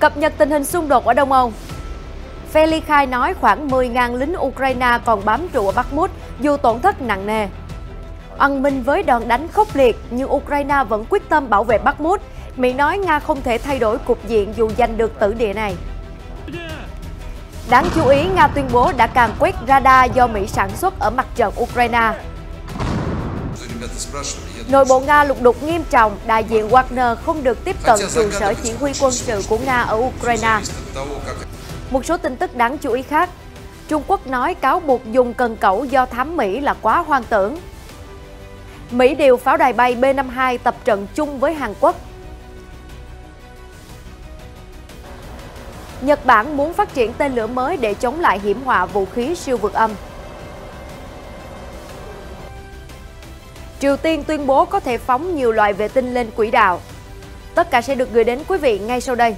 Cập nhật tình hình xung đột ở Đông Âu. Phe ly khai nói khoảng 10.000 lính Ukraine còn bám trụ ở Bakhmut dù tổn thất nặng nề. Ân minh với đòn đánh khốc liệt nhưng Ukraine vẫn quyết tâm bảo vệ Bakhmut. Mỹ nói Nga không thể thay đổi cục diện dù giành được tử địa này. Đáng chú ý, Nga tuyên bố đã càn quét radar do Mỹ sản xuất ở mặt trận Ukraine. Nội bộ Nga lục đục nghiêm trọng, đại diện Wagner không được tiếp cận trụ sở chỉ huy quân sự của Nga ở Ukraine. Một số tin tức đáng chú ý khác. Trung Quốc nói cáo buộc dùng cần cẩu do thám Mỹ là quá hoang tưởng. Mỹ điều pháo đài bay B-52 tập trận chung với Hàn Quốc. Nhật Bản muốn phát triển tên lửa mới để chống lại hiểm họa vũ khí siêu vượt âm. Triều Tiên tuyên bố có thể phóng nhiều loại vệ tinh lên quỹ đạo. Tất cả sẽ được gửi đến quý vị ngay sau đây.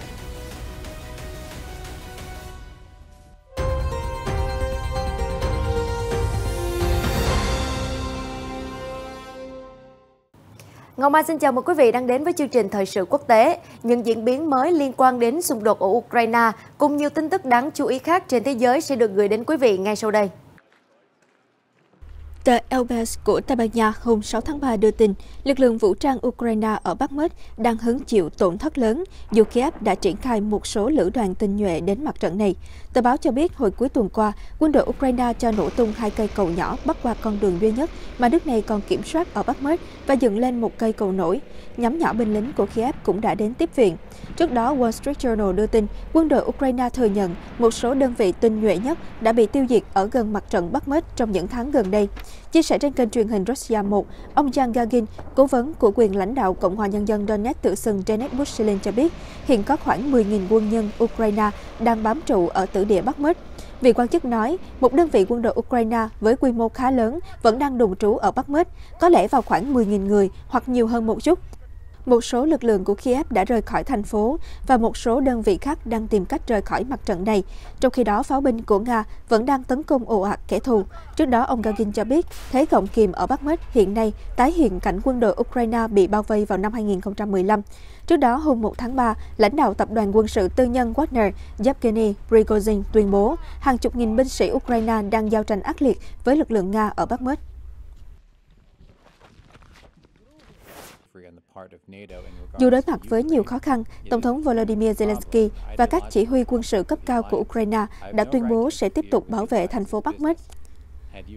Ngọc Mai xin chào mừng quý vị đang đến với chương trình Thời sự quốc tế. Những diễn biến mới liên quan đến xung đột ở Ukraine cùng nhiều tin tức đáng chú ý khác trên thế giới sẽ được gửi đến quý vị ngay sau đây. Tờ Elbes của Tây Ban Nha hôm 6 tháng 3 đưa tin lực lượng vũ trang Ukraine ở Bakhmut đang hứng chịu tổn thất lớn dù Kiev đã triển khai một số lữ đoàn tinh nhuệ đến mặt trận này. Tờ báo cho biết hồi cuối tuần qua, quân đội Ukraine cho nổ tung 2 cây cầu nhỏ bắc qua con đường duy nhất mà nước này còn kiểm soát ở Bakhmut và dựng lên một cây cầu nổi. Nhóm nhỏ binh lính của Kiev cũng đã đến tiếp viện. Trước đó, Wall Street Journal đưa tin quân đội Ukraine thừa nhận một số đơn vị tinh nhuệ nhất đã bị tiêu diệt ở gần mặt trận Bakhmut trong những tháng gần đây. Chia sẻ trên kênh truyền hình Russia 1, ông Jan Gagin, cố vấn của quyền lãnh đạo Cộng hòa Nhân dân Donetsk tự xưng Donetsk Bushilin cho biết hiện có khoảng 10.000 quân nhân Ukraine đang bám trụ ở tử địa Bakhmut. Vị quan chức nói, một đơn vị quân đội Ukraine với quy mô khá lớn vẫn đang đồn trú ở Bakhmut, có lẽ vào khoảng 10.000 người hoặc nhiều hơn một chút. Một số lực lượng của Kiev đã rời khỏi thành phố và một số đơn vị khác đang tìm cách rời khỏi mặt trận này. Trong khi đó, pháo binh của Nga vẫn đang tấn công ồ ạt kẻ thù. Trước đó, ông Gagin cho biết thế gọng kìm ở Bakhmut hiện nay tái hiện cảnh quân đội Ukraine bị bao vây vào năm 2015. Trước đó, hôm 1 tháng 3, lãnh đạo tập đoàn quân sự tư nhân Wagner Yevgeny Prigozhin tuyên bố hàng chục nghìn binh sĩ Ukraine đang giao tranh ác liệt với lực lượng Nga ở Bakhmut. Dù đối mặt với nhiều khó khăn, Tổng thống Volodymyr Zelensky và các chỉ huy quân sự cấp cao của Ukraine đã tuyên bố sẽ tiếp tục bảo vệ thành phố Bakhmut.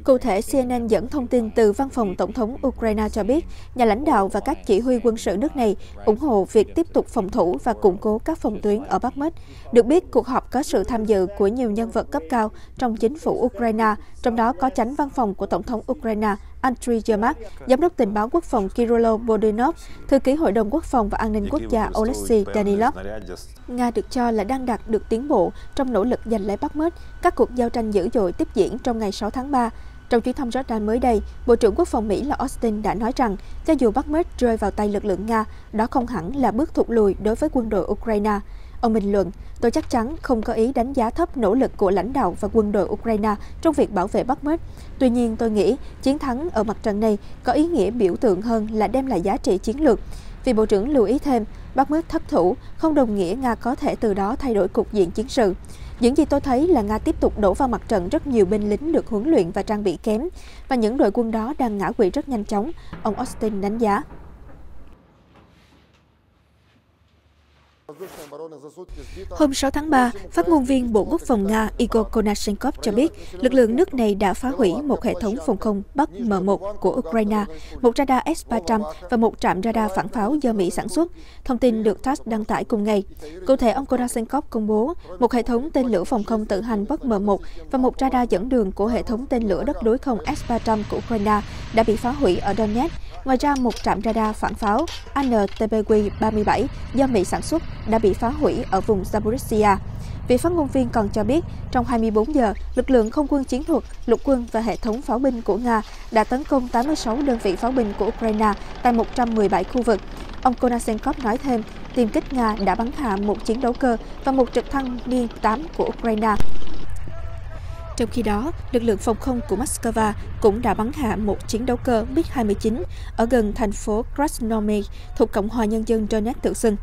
Cụ thể, CNN dẫn thông tin từ văn phòng Tổng thống Ukraine cho biết, nhà lãnh đạo và các chỉ huy quân sự nước này ủng hộ việc tiếp tục phòng thủ và củng cố các phòng tuyến ở Bakhmut. Được biết, cuộc họp có sự tham dự của nhiều nhân vật cấp cao trong chính phủ Ukraine, trong đó có chánh văn phòng của Tổng thống Ukraine Andriy Yermak, Giám đốc tình báo quốc phòng Kyrylo Bodinov, Thư ký Hội đồng Quốc phòng và An ninh Quốc gia Oleksiy Danilov. Nga được cho là đang đạt được tiến bộ trong nỗ lực giành lấy Bakhmut. Các cuộc giao tranh dữ dội tiếp diễn trong ngày 6 tháng 3. Trong chuyến thăm Jordan mới đây, Bộ trưởng Quốc phòng Mỹ là Austin đã nói rằng cho dù Bakhmut rơi vào tay lực lượng Nga, đó không hẳn là bước thụt lùi đối với quân đội Ukraine. Ông bình luận, tôi chắc chắn không có ý đánh giá thấp nỗ lực của lãnh đạo và quân đội Ukraine trong việc bảo vệ Bakhmut. Tuy nhiên, tôi nghĩ chiến thắng ở mặt trận này có ý nghĩa biểu tượng hơn là đem lại giá trị chiến lược. Vì Bộ trưởng lưu ý thêm, Bakhmut thất thủ không đồng nghĩa Nga có thể từ đó thay đổi cục diện chiến sự. Những gì tôi thấy là Nga tiếp tục đổ vào mặt trận rất nhiều binh lính được huấn luyện và trang bị kém, và những đội quân đó đang ngã quỵ rất nhanh chóng, ông Austin đánh giá. Hôm 6 tháng 3, phát ngôn viên Bộ Quốc phòng Nga Igor Konashenkov cho biết lực lượng nước này đã phá hủy một hệ thống phòng không Bắc M1 của Ukraine, một radar S-300 và một trạm radar phản pháo do Mỹ sản xuất. Thông tin được TASS đăng tải cùng ngày. Cụ thể, ông Konashenkov công bố một hệ thống tên lửa phòng không tự hành Bắc M1 và một radar dẫn đường của hệ thống tên lửa đất đối không S-300 của Ukraine đã bị phá hủy ở Donetsk. Ngoài ra, một trạm radar phản pháo ANTPQ-37 do Mỹ sản xuất đã bị phá hủy ở vùng Zaporizhia. Vị phát ngôn viên còn cho biết, trong 24 giờ, lực lượng không quân chiến thuật, lục quân và hệ thống pháo binh của Nga đã tấn công 86 đơn vị pháo binh của Ukraine tại 117 khu vực. Ông Konashenkov nói thêm, tiêm kích Nga đã bắn hạ một chiến đấu cơ và một trực thăng Mi-8 của Ukraine. Trong khi đó, lực lượng phòng không của Moscow cũng đã bắn hạ một chiến đấu cơ MiG-29 ở gần thành phố Krasnoyarsk thuộc Cộng hòa Nhân dân Donetsk tự xưng.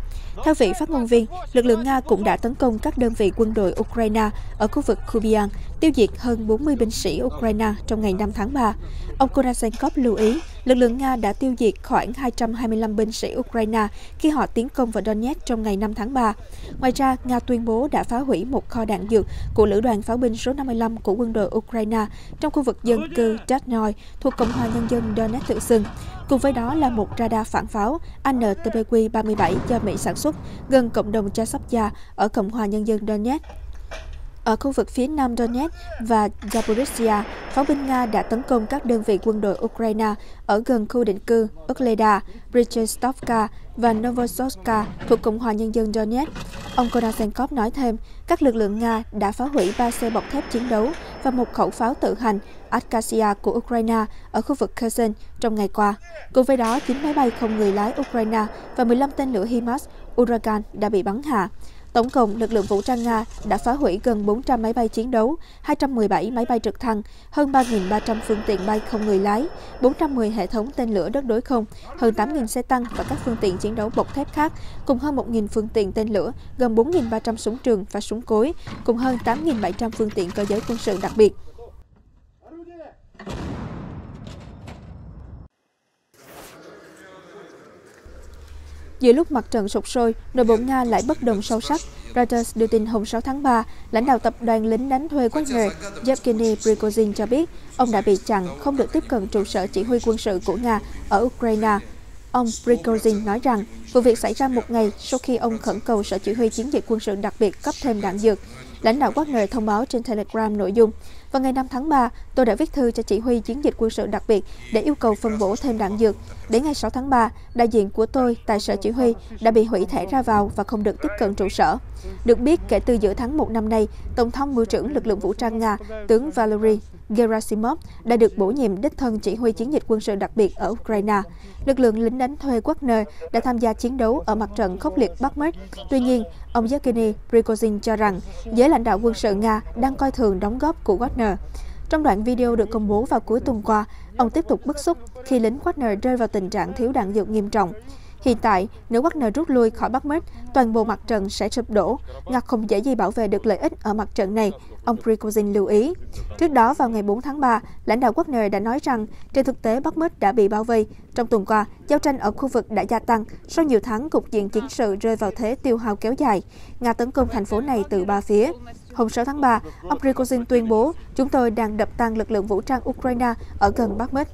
Theo vị phát ngôn viên, lực lượng Nga cũng đã tấn công các đơn vị quân đội Ukraine ở khu vực Kupiansk, tiêu diệt hơn 40 binh sĩ Ukraine trong ngày 5 tháng 3. Ông Konashenkov lưu ý, lực lượng Nga đã tiêu diệt khoảng 225 binh sĩ Ukraine khi họ tiến công vào Donetsk trong ngày 5 tháng 3. Ngoài ra, Nga tuyên bố đã phá hủy một kho đạn dược của Lữ đoàn pháo binh số 55 của quân đội Ukraine trong khu vực dân cư Dadnoy thuộc Cộng hòa Nhân dân Donetsk tự xưng. Cùng với đó là một radar phản pháo ANTPQ-37 do Mỹ sản xuất gần cộng đồng Chasiv ở Cộng hòa Nhân dân Donetsk. Ở khu vực phía nam Donetsk và Zaporizhia, pháo binh Nga đã tấn công các đơn vị quân đội Ukraine ở gần khu định cư Ukleda, Brichistovka và Novosovka thuộc Cộng hòa Nhân dân Donetsk. Ông Konashenkov nói thêm, các lực lượng Nga đã phá hủy 3 xe bọc thép chiến đấu và một khẩu pháo tự hành Akasia của Ukraine ở khu vực Kherson trong ngày qua. Cùng với đó, 9 máy bay không người lái Ukraine và 15 tên lửa HIMARS Uragan đã bị bắn hạ. Tổng cộng, lực lượng vũ trang Nga đã phá hủy gần 400 máy bay chiến đấu, 217 máy bay trực thăng, hơn 3.300 phương tiện bay không người lái, 410 hệ thống tên lửa đất đối không, hơn 8.000 xe tăng và các phương tiện chiến đấu bọc thép khác, cùng hơn 1.000 phương tiện tên lửa, gần 4.300 súng trường và súng cối, cùng hơn 8.700 phương tiện cơ giới quân sự đặc biệt. Giữa lúc mặt trận sục sôi, nội bộ Nga lại bất đồng sâu sắc. Reuters đưa tin hôm 6 tháng 3, lãnh đạo tập đoàn lính đánh thuê Wagner Yevgeny Prigozhin cho biết ông đã bị chặn, không được tiếp cận trụ sở chỉ huy quân sự của Nga ở Ukraine. Ông Prigozhin nói rằng vụ việc xảy ra một ngày sau khi ông khẩn cầu sở chỉ huy chiến dịch quân sự đặc biệt cấp thêm đạn dược. Lãnh đạo Wagner thông báo trên Telegram nội dung: vào ngày 5 tháng 3, tôi đã viết thư cho chỉ huy chiến dịch quân sự đặc biệt để yêu cầu phân bổ thêm đạn dược. Đến ngày 6 tháng 3, đại diện của tôi tại sở chỉ huy đã bị hủy thẻ ra vào và không được tiếp cận trụ sở. Được biết, kể từ giữa tháng 1 năm nay, Tổng tham mưu trưởng lực lượng vũ trang Nga, tướng Valery Gerasimov đã được bổ nhiệm đích thân chỉ huy chiến dịch quân sự đặc biệt ở Ukraine. Lực lượng lính đánh thuê Wagner đã tham gia chiến đấu ở mặt trận khốc liệt Bakhmut. Tuy nhiên, ông Yevgeny Prigozhin cho rằng giới lãnh đạo quân sự Nga đang coi thường đóng góp của Wagner. Trong đoạn video được công bố vào cuối tuần qua, ông tiếp tục bức xúc khi lính Wagner rơi vào tình trạng thiếu đạn dược nghiêm trọng. Hiện tại, nếu Wagner rút lui khỏi Bakhmut, toàn bộ mặt trận sẽ sụp đổ. Nga không dễ gì bảo vệ được lợi ích ở mặt trận này, ông Prigozhin lưu ý. Trước đó, vào ngày 4 tháng 3, lãnh đạo Wagner đã nói rằng trên thực tế Bakhmut đã bị bao vây. Trong tuần qua, giao tranh ở khu vực đã gia tăng sau nhiều tháng cục diện chiến sự rơi vào thế tiêu hao kéo dài. Nga tấn công thành phố này từ 3 phía. Hôm 6 tháng 3, ông Prigozhin tuyên bố, chúng tôi đang đập tan lực lượng vũ trang Ukraine ở gần Bakhmut.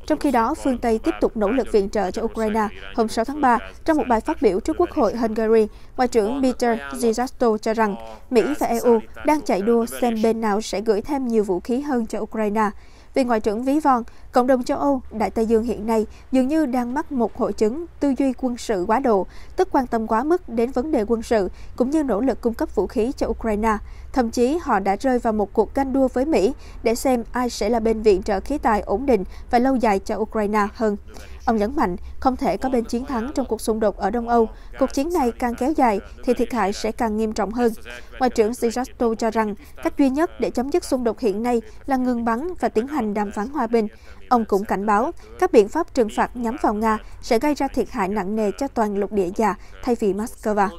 Trong khi đó, phương Tây tiếp tục nỗ lực viện trợ cho Ukraine. Hôm 6 tháng 3, trong một bài phát biểu trước Quốc hội Hungary, Ngoại trưởng Peter Szijjártó cho rằng Mỹ và EU đang chạy đua xem bên nào sẽ gửi thêm nhiều vũ khí hơn cho Ukraine. Vì Ngoại trưởng ví von, cộng đồng châu Âu, Đại Tây Dương hiện nay dường như đang mắc một hội chứng tư duy quân sự quá độ, tức quan tâm quá mức đến vấn đề quân sự, cũng như nỗ lực cung cấp vũ khí cho Ukraine. Thậm chí họ đã rơi vào một cuộc ganh đua với Mỹ để xem ai sẽ là bên viện trợ khí tài ổn định và lâu dài cho Ukraine hơn. Ông nhấn mạnh không thể có bên chiến thắng trong cuộc xung đột ở Đông Âu. Cuộc chiến này càng kéo dài thì thiệt hại sẽ càng nghiêm trọng hơn. Ngoại trưởng Szijjártó cho rằng cách duy nhất để chấm dứt xung đột hiện nay là ngừng bắn và tiến hành đàm phán hòa bình. Ông cũng cảnh báo các biện pháp trừng phạt nhắm vào Nga sẽ gây ra thiệt hại nặng nề cho toàn lục địa già thay vì Moscow.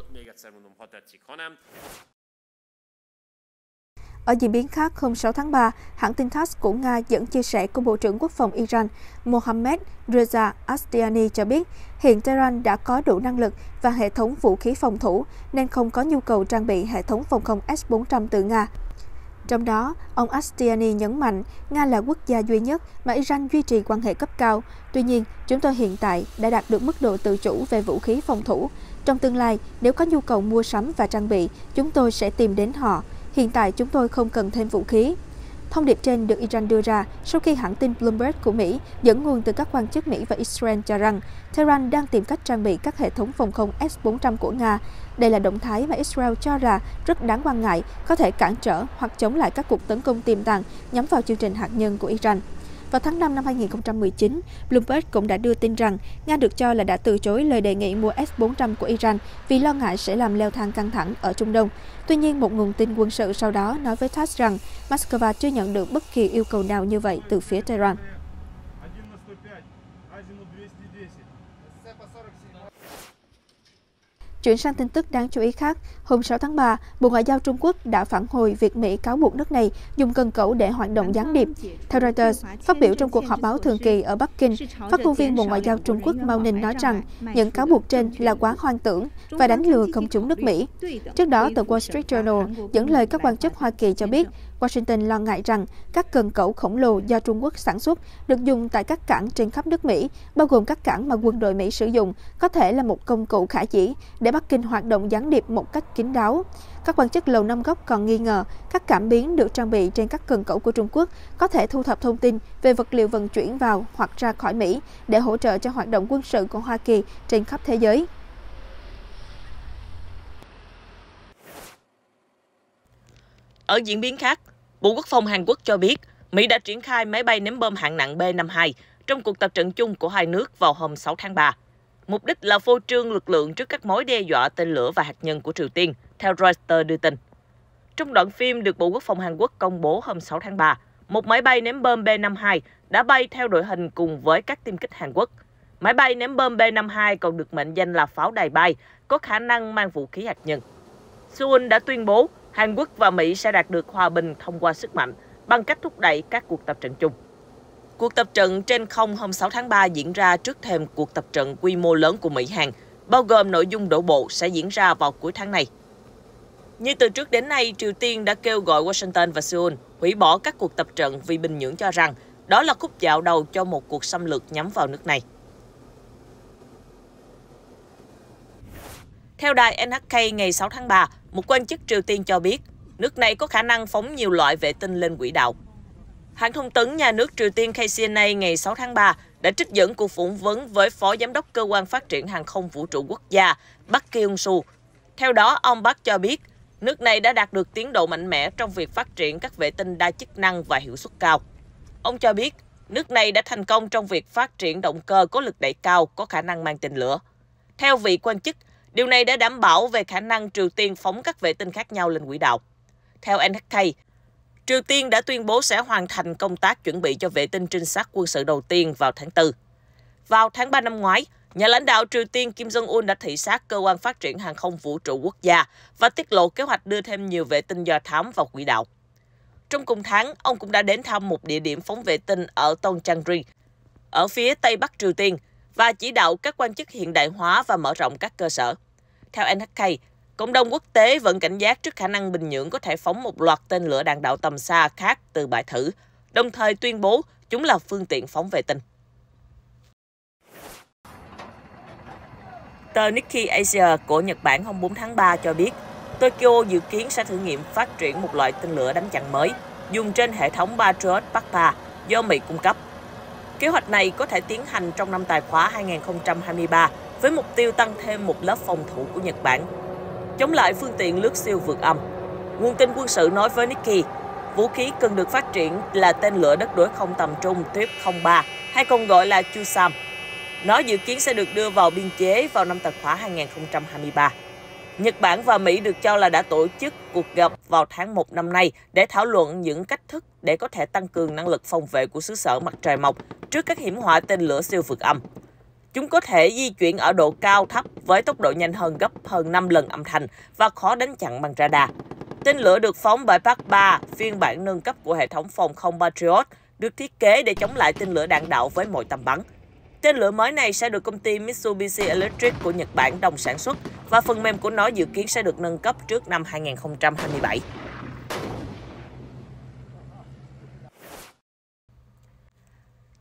Ở diễn biến khác, hôm 6 tháng 3, hãng tin TASS của Nga dẫn chia sẻ của Bộ trưởng Quốc phòng Iran Mohammad Reza Ashtiani cho biết hiện Tehran đã có đủ năng lực và hệ thống vũ khí phòng thủ nên không có nhu cầu trang bị hệ thống phòng không S-400 từ Nga. Trong đó, ông Ashtiani nhấn mạnh Nga là quốc gia duy nhất mà Iran duy trì quan hệ cấp cao. Tuy nhiên, chúng tôi hiện tại đã đạt được mức độ tự chủ về vũ khí phòng thủ. Trong tương lai, nếu có nhu cầu mua sắm và trang bị, chúng tôi sẽ tìm đến họ. Hiện tại chúng tôi không cần thêm vũ khí. Thông điệp trên được Iran đưa ra sau khi hãng tin Bloomberg của Mỹ dẫn nguồn từ các quan chức Mỹ và Israel cho rằng Tehran đang tìm cách trang bị các hệ thống phòng không S-400 của Nga. Đây là động thái mà Israel cho là rất đáng quan ngại, có thể cản trở hoặc chống lại các cuộc tấn công tiềm tàng nhắm vào chương trình hạt nhân của Iran. Vào tháng 5 năm 2019, Bloomberg cũng đã đưa tin rằng Nga được cho là đã từ chối lời đề nghị mua S-400 của Iran vì lo ngại sẽ làm leo thang căng thẳng ở Trung Đông. Tuy nhiên, một nguồn tin quân sự sau đó nói với TASS rằng Moscow chưa nhận được bất kỳ yêu cầu nào như vậy từ phía Tehran. Chuyển sang tin tức đáng chú ý khác, hôm 6 tháng 3, Bộ Ngoại giao Trung Quốc đã phản hồi việc Mỹ cáo buộc nước này dùng cần cẩu để hoạt động gián điệp. Theo Reuters, phát biểu trong cuộc họp báo thường kỳ ở Bắc Kinh, phát ngôn viên Bộ Ngoại giao Trung Quốc Mao Ninh nói rằng những cáo buộc trên là quá hoang tưởng và đánh lừa công chúng nước Mỹ. Trước đó, tờ Wall Street Journal dẫn lời các quan chức Hoa Kỳ cho biết, Washington lo ngại rằng các cần cẩu khổng lồ do Trung Quốc sản xuất được dùng tại các cảng trên khắp nước Mỹ, bao gồm các cảng mà quân đội Mỹ sử dụng, có thể là một công cụ khả dĩ để Bắc Kinh hoạt động gián điệp một cách kín đáo. Các quan chức Lầu Năm Góc còn nghi ngờ các cảm biến được trang bị trên các cần cẩu của Trung Quốc có thể thu thập thông tin về vật liệu vận chuyển vào hoặc ra khỏi Mỹ để hỗ trợ cho hoạt động quân sự của Hoa Kỳ trên khắp thế giới. Ở diễn biến khác, Bộ Quốc phòng Hàn Quốc cho biết Mỹ đã triển khai máy bay ném bom hạng nặng B-52 trong cuộc tập trận chung của hai nước vào hôm 6 tháng 3. Mục đích là phô trương lực lượng trước các mối đe dọa tên lửa và hạt nhân của Triều Tiên, theo Reuters đưa tin. Trong đoạn phim được Bộ Quốc phòng Hàn Quốc công bố hôm 6 tháng 3, một máy bay ném bom B-52 đã bay theo đội hình cùng với các tiêm kích Hàn Quốc. Máy bay ném bom B-52 còn được mệnh danh là pháo đài bay, có khả năng mang vũ khí hạt nhân. Seoul đã tuyên bố Hàn Quốc và Mỹ sẽ đạt được hòa bình thông qua sức mạnh bằng cách thúc đẩy các cuộc tập trận chung. Cuộc tập trận trên không hôm 6 tháng 3 diễn ra trước thềm cuộc tập trận quy mô lớn của Mỹ-Hàn, bao gồm nội dung đổ bộ sẽ diễn ra vào cuối tháng này. Như từ trước đến nay, Triều Tiên đã kêu gọi Washington và Seoul hủy bỏ các cuộc tập trận vì Bình Nhưỡng cho rằng đó là khúc dạo đầu cho một cuộc xâm lược nhắm vào nước này. Theo đài NHK ngày 6 tháng 3, một quan chức Triều Tiên cho biết nước này có khả năng phóng nhiều loại vệ tinh lên quỹ đạo. Hãng thông tấn nhà nước Triều Tiên KCNA ngày 6 tháng 3 đã trích dẫn cuộc phỏng vấn với Phó Giám đốc Cơ quan Phát triển Hàng không Vũ trụ Quốc gia Park Kyung-soo. Theo đó, ông Park cho biết nước này đã đạt được tiến độ mạnh mẽ trong việc phát triển các vệ tinh đa chức năng và hiệu suất cao. Ông cho biết nước này đã thành công trong việc phát triển động cơ có lực đẩy cao có khả năng mang tên lửa. Theo vị quan chức, điều này đã đảm bảo về khả năng Triều Tiên phóng các vệ tinh khác nhau lên quỹ đạo. Theo NHK, Triều Tiên đã tuyên bố sẽ hoàn thành công tác chuẩn bị cho vệ tinh trinh sát quân sự đầu tiên vào tháng 4. Vào tháng 3 năm ngoái, nhà lãnh đạo Triều Tiên Kim Jong-un đã thị sát Cơ quan Phát triển Hàng không Vũ trụ Quốc gia và tiết lộ kế hoạch đưa thêm nhiều vệ tinh do thám vào quỹ đạo. Trong cùng tháng, ông cũng đã đến thăm một địa điểm phóng vệ tinh ở Tongchang-ri, ở phía Tây Bắc Triều Tiên, và chỉ đạo các quan chức hiện đại hóa và mở rộng các cơ sở. Theo NHK, cộng đồng quốc tế vẫn cảnh giác trước khả năng Bình Nhưỡng có thể phóng một loạt tên lửa đạn đạo tầm xa khác từ bãi thử, đồng thời tuyên bố chúng là phương tiện phóng vệ tinh. Tờ Nikkei Asia của Nhật Bản hôm 4 tháng 3 cho biết, Tokyo dự kiến sẽ thử nghiệm phát triển một loại tên lửa đánh chặn mới, dùng trên hệ thống Patriot Bắc-3 do Mỹ cung cấp. Kế hoạch này có thể tiến hành trong năm tài khóa 2023 với mục tiêu tăng thêm một lớp phòng thủ của Nhật Bản, chống lại phương tiện lướt siêu vượt âm. Nguồn tin quân sự nói với Nikkei, vũ khí cần được phát triển là tên lửa đất đối không tầm trung TUIP-03, hay còn gọi là Chusam. Nó dự kiến sẽ được đưa vào biên chế vào năm tài khóa 2023. Nhật Bản và Mỹ được cho là đã tổ chức cuộc gặp vào tháng 1 năm nay để thảo luận những cách thức để có thể tăng cường năng lực phòng vệ của xứ sở mặt trời mọc trước các hiểm họa tên lửa siêu vượt âm. Chúng có thể di chuyển ở độ cao thấp với tốc độ nhanh hơn gấp hơn 5 lần âm thanh và khó đánh chặn bằng radar. Tên lửa được phóng bởi Park-3, phiên bản nâng cấp của hệ thống phòng không Patriot, được thiết kế để chống lại tên lửa đạn đạo với mọi tầm bắn. Tên lửa mới này sẽ được công ty Mitsubishi Electric của Nhật Bản đồng sản xuất và phần mềm của nó dự kiến sẽ được nâng cấp trước năm 2027.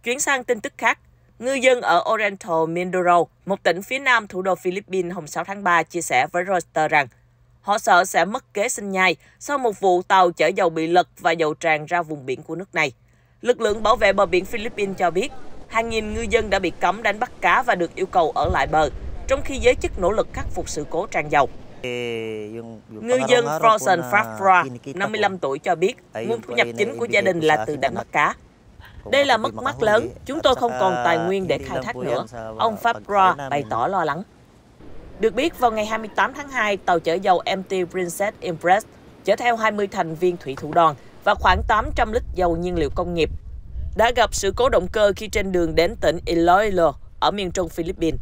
Chuyển sang tin tức khác, ngư dân ở Oriental Mindoro, một tỉnh phía nam thủ đô Philippines hôm 6 tháng 3 chia sẻ với Reuters rằng họ sợ sẽ mất kế sinh nhai sau một vụ tàu chở dầu bị lật và dầu tràn ra vùng biển của nước này. Lực lượng bảo vệ bờ biển Philippines cho biết hàng nghìn ngư dân đã bị cấm đánh bắt cá và được yêu cầu ở lại bờ, trong khi giới chức nỗ lực khắc phục sự cố tràn dầu. Ngư dân Frozen Fafra, 55 tuổi cho biết nguồn thu nhập chính của gia đình là từ đánh bắt cá. Đây là mất mát lớn, chúng tôi không còn tài nguyên để khai thác nữa, ông Fabra bày tỏ lo lắng. Được biết, vào ngày 28 tháng 2, tàu chở dầu MT Princess Empress chở theo 20 thành viên thủy thủ đoàn và khoảng 800 lít dầu nhiên liệu công nghiệp đã gặp sự cố động cơ khi trên đường đến tỉnh Iloilo ở miền trung Philippines.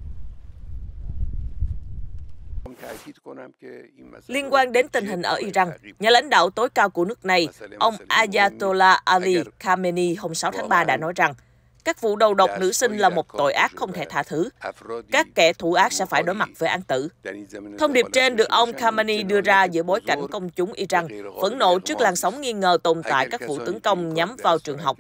Liên quan đến tình hình ở Iran, nhà lãnh đạo tối cao của nước này, ông Ayatollah Ali Khamenei hôm 6 tháng 3 đã nói rằng các vụ đầu độc nữ sinh là một tội ác không thể tha thứ. Các kẻ thủ ác sẽ phải đối mặt với án tử. Thông điệp trên được ông Khamenei đưa ra giữa bối cảnh công chúng Iran phẫn nộ trước làn sóng nghi ngờ tồn tại các vụ tấn công nhắm vào trường học.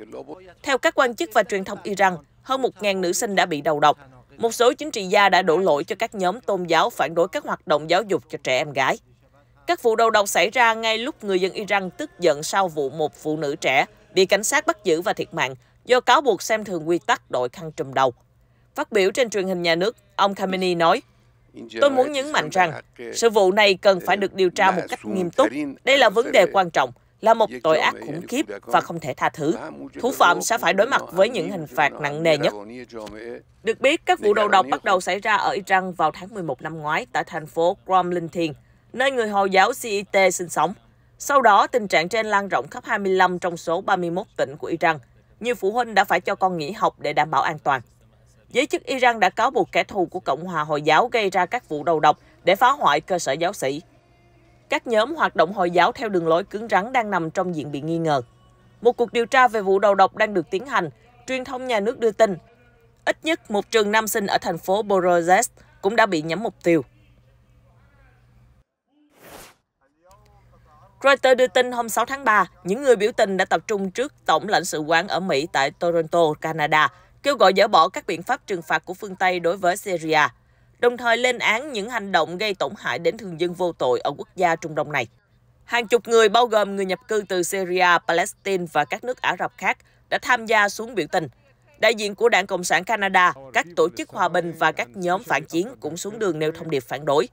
Theo các quan chức và truyền thông Iran, hơn 1.000 nữ sinh đã bị đầu độc. Một số chính trị gia đã đổ lỗi cho các nhóm tôn giáo phản đối các hoạt động giáo dục cho trẻ em gái. Các vụ đầu độc xảy ra ngay lúc người dân Iran tức giận sau vụ một phụ nữ trẻ bị cảnh sát bắt giữ và thiệt mạng do cáo buộc xem thường quy tắc đội khăn trùm đầu. Phát biểu trên truyền hình nhà nước, ông Khamenei nói, "Tôi muốn nhấn mạnh rằng, sự vụ này cần phải được điều tra một cách nghiêm túc. Đây là vấn đề quan trọng, là một tội ác khủng khiếp và không thể tha thứ. Thủ phạm sẽ phải đối mặt với những hình phạt nặng nề nhất." Được biết, các vụ đầu độc bắt đầu xảy ra ở Iran vào tháng 11 năm ngoái tại thành phố Qom-Linh-Thiên, nơi người Hồi giáo Shiite sinh sống. Sau đó, tình trạng trên lan rộng khắp 25 trong số 31 tỉnh của Iran. Nhiều phụ huynh đã phải cho con nghỉ học để đảm bảo an toàn. Giới chức Iran đã cáo buộc kẻ thù của Cộng hòa Hồi giáo gây ra các vụ đầu độc để phá hoại cơ sở giáo sĩ. Các nhóm hoạt động Hồi giáo theo đường lối cứng rắn đang nằm trong diện bị nghi ngờ. Một cuộc điều tra về vụ đầu độc đang được tiến hành. Truyền thông nhà nước đưa tin, ít nhất một trường nam sinh ở thành phố Borås cũng đã bị nhắm mục tiêu. Reuters đưa tin hôm 6 tháng 3, những người biểu tình đã tập trung trước Tổng lãnh sự quán ở Mỹ tại Toronto, Canada, kêu gọi dỡ bỏ các biện pháp trừng phạt của phương Tây đối với Syria, đồng thời lên án những hành động gây tổn hại đến thường dân vô tội ở quốc gia Trung Đông này. Hàng chục người, bao gồm người nhập cư từ Syria, Palestine và các nước Ả Rập khác, đã tham gia xuống biểu tình. Đại diện của Đảng Cộng sản Canada, các tổ chức hòa bình và các nhóm phản chiến cũng xuống đường nêu thông điệp phản đối.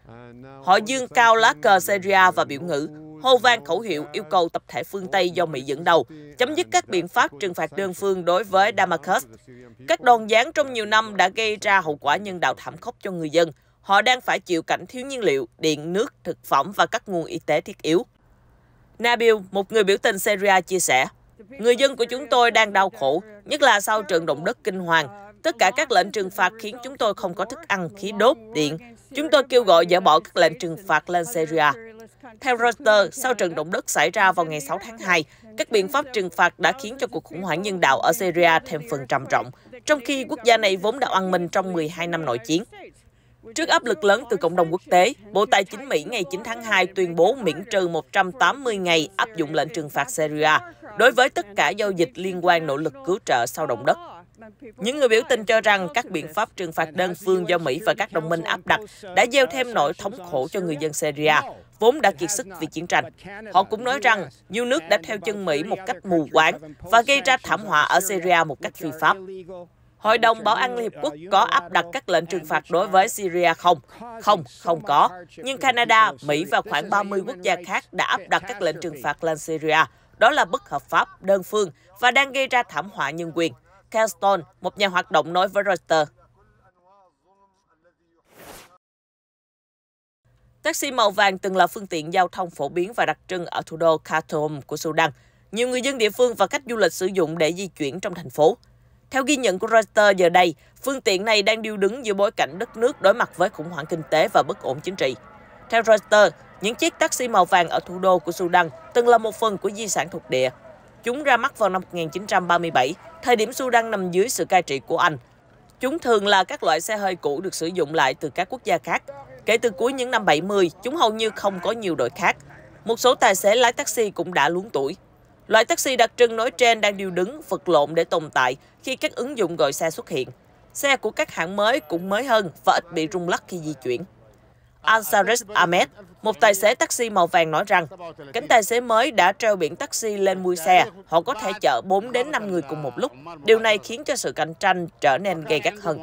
Họ giương cao lá cờ Syria và biểu ngữ, hô vang khẩu hiệu yêu cầu tập thể phương Tây do Mỹ dẫn đầu, chấm dứt các biện pháp trừng phạt đơn phương đối với Damascus. Các đòn giáng trong nhiều năm đã gây ra hậu quả nhân đạo thảm khốc cho người dân. Họ đang phải chịu cảnh thiếu nhiên liệu, điện, nước, thực phẩm và các nguồn y tế thiết yếu. Nabil, một người biểu tình Syria, chia sẻ, "Người dân của chúng tôi đang đau khổ, nhất là sau trận động đất kinh hoàng. Tất cả các lệnh trừng phạt khiến chúng tôi không có thức ăn, khí đốt, điện. Chúng tôi kêu gọi dỡ bỏ các lệnh trừng phạt lên Syria." Theo Reuters, sau trận động đất xảy ra vào ngày 6 tháng 2, các biện pháp trừng phạt đã khiến cho cuộc khủng hoảng nhân đạo ở Syria thêm phần trầm trọng, trong khi quốc gia này vốn đã oằn mình trong 12 năm nội chiến. Trước áp lực lớn từ cộng đồng quốc tế, Bộ Tài chính Mỹ ngày 9 tháng 2 tuyên bố miễn trừ 180 ngày áp dụng lệnh trừng phạt Syria đối với tất cả giao dịch liên quan nỗ lực cứu trợ sau động đất. Những người biểu tình cho rằng các biện pháp trừng phạt đơn phương do Mỹ và các đồng minh áp đặt đã gieo thêm nỗi thống khổ cho người dân Syria, vốn đã kiệt sức vì chiến tranh. Họ cũng nói rằng nhiều nước đã theo chân Mỹ một cách mù quáng và gây ra thảm họa ở Syria một cách phi pháp. Hội đồng Bảo an Liên Hợp Quốc có áp đặt các lệnh trừng phạt đối với Syria không? Không có. Nhưng Canada, Mỹ và khoảng 30 quốc gia khác đã áp đặt các lệnh trừng phạt lên Syria. Đó là bất hợp pháp, đơn phương và đang gây ra thảm họa nhân quyền. Kelstone, một nhà hoạt động, nói với Reuters. Taxi màu vàng từng là phương tiện giao thông phổ biến và đặc trưng ở thủ đô Khartoum của Sudan. Nhiều người dân địa phương và khách du lịch sử dụng để di chuyển trong thành phố. Theo ghi nhận của Reuters giờ đây, phương tiện này đang điêu đứng giữa bối cảnh đất nước đối mặt với khủng hoảng kinh tế và bất ổn chính trị. Theo Reuters, những chiếc taxi màu vàng ở thủ đô của Sudan từng là một phần của di sản thuộc địa. Chúng ra mắt vào năm 1937, thời điểm Sudan nằm dưới sự cai trị của Anh. Chúng thường là các loại xe hơi cũ được sử dụng lại từ các quốc gia khác. Kể từ cuối những năm 70, chúng hầu như không có nhiều đội khác. Một số tài xế lái taxi cũng đã luống tuổi. Loại taxi đặc trưng nói trên đang điêu đứng, vật lộn để tồn tại khi các ứng dụng gọi xe xuất hiện. Xe của các hãng mới cũng mới hơn và ít bị rung lắc khi di chuyển. Ansaris Ahmed, một tài xế taxi màu vàng nói rằng, cánh tài xế mới đã treo biển taxi lên mui xe, họ có thể chở 4 đến 5 người cùng một lúc. Điều này khiến cho sự cạnh tranh trở nên gay gắt hơn.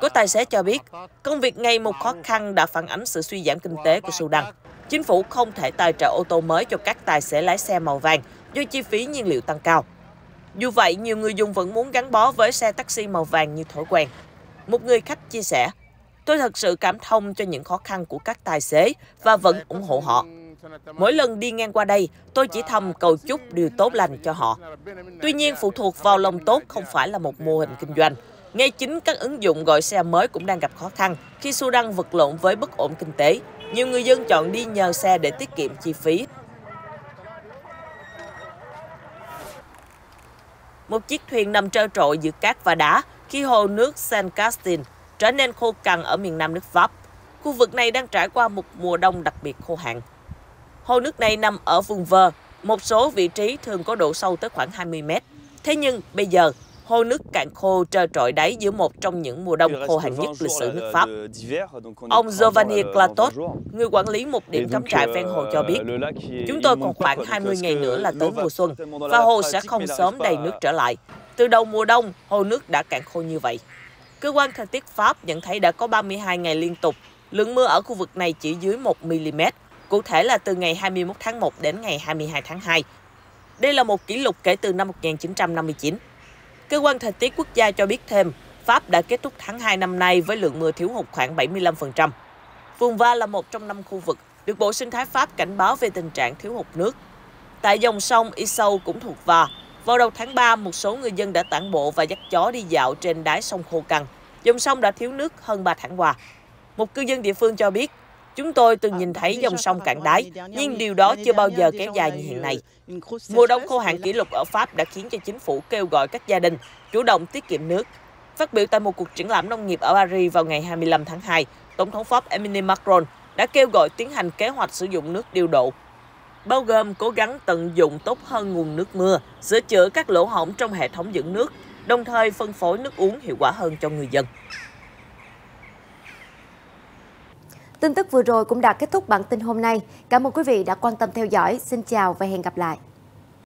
Có tài xế cho biết, công việc ngày một khó khăn đã phản ánh sự suy giảm kinh tế của Sudan. Chính phủ không thể tài trợ ô tô mới cho các tài xế lái xe màu vàng do chi phí nhiên liệu tăng cao. Dù vậy, nhiều người dùng vẫn muốn gắn bó với xe taxi màu vàng như thói quen. Một người khách chia sẻ, tôi thật sự cảm thông cho những khó khăn của các tài xế và vẫn ủng hộ họ. Mỗi lần đi ngang qua đây, tôi chỉ thầm cầu chúc điều tốt lành cho họ. Tuy nhiên, phụ thuộc vào lòng tốt không phải là một mô hình kinh doanh. Ngay chính các ứng dụng gọi xe mới cũng đang gặp khó khăn khi Sudan vật lộn với bất ổn kinh tế. Nhiều người dân chọn đi nhờ xe để tiết kiệm chi phí. Một chiếc thuyền nằm trơ trội giữa cát và đá khi hồ nước Saint-Castin trở nên khô cằn ở miền nam nước Pháp. Khu vực này đang trải qua một mùa đông đặc biệt khô hạn. Hồ nước này nằm ở vùng Vơ, một số vị trí thường có độ sâu tới khoảng 20 mét. Thế nhưng bây giờ, hồ nước cạn khô trơ trọi đáy giữa một trong những mùa đông khô hạn nhất lịch sử nước Pháp. Ông Giovanni Clatot, người quản lý một điểm cắm trại ven hồ cho biết, chúng tôi còn khoảng 20 ngày nữa là tới mùa xuân và hồ sẽ không sớm đầy nước trở lại. Từ đầu mùa đông, hồ nước đã cạn khô như vậy. Cơ quan thời tiết Pháp nhận thấy đã có 32 ngày liên tục, lượng mưa ở khu vực này chỉ dưới 1 mm, cụ thể là từ ngày 21 tháng 1 đến ngày 22 tháng 2. Đây là một kỷ lục kể từ năm 1959. Cơ quan thời tiết quốc gia cho biết thêm, Pháp đã kết thúc tháng 2 năm nay với lượng mưa thiếu hụt khoảng 75%. Vùng Va là một trong 5 khu vực được Bộ Sinh thái Pháp cảnh báo về tình trạng thiếu hụt nước. Tại dòng sông Isau cũng thuộc Va, vào đầu tháng 3, một số người dân đã tản bộ và dắt chó đi dạo trên đáy sông khô cằn. Dòng sông đã thiếu nước hơn 3 tháng qua. Một cư dân địa phương cho biết, chúng tôi từng nhìn thấy dòng sông cạn đáy, nhưng điều đó chưa bao giờ kéo dài như hiện nay. Mùa đông khô hạn kỷ lục ở Pháp đã khiến cho chính phủ kêu gọi các gia đình chủ động tiết kiệm nước. Phát biểu tại một cuộc triển lãm nông nghiệp ở Paris vào ngày 25 tháng 2, Tổng thống Pháp Emmanuel Macron đã kêu gọi tiến hành kế hoạch sử dụng nước điều độ, bao gồm cố gắng tận dụng tốt hơn nguồn nước mưa, sửa chữa các lỗ hổng trong hệ thống dẫn nước, đồng thời phân phối nước uống hiệu quả hơn cho người dân. Tin tức vừa rồi cũng đã kết thúc bản tin hôm nay. Cảm ơn quý vị đã quan tâm theo dõi. Xin chào và hẹn gặp lại.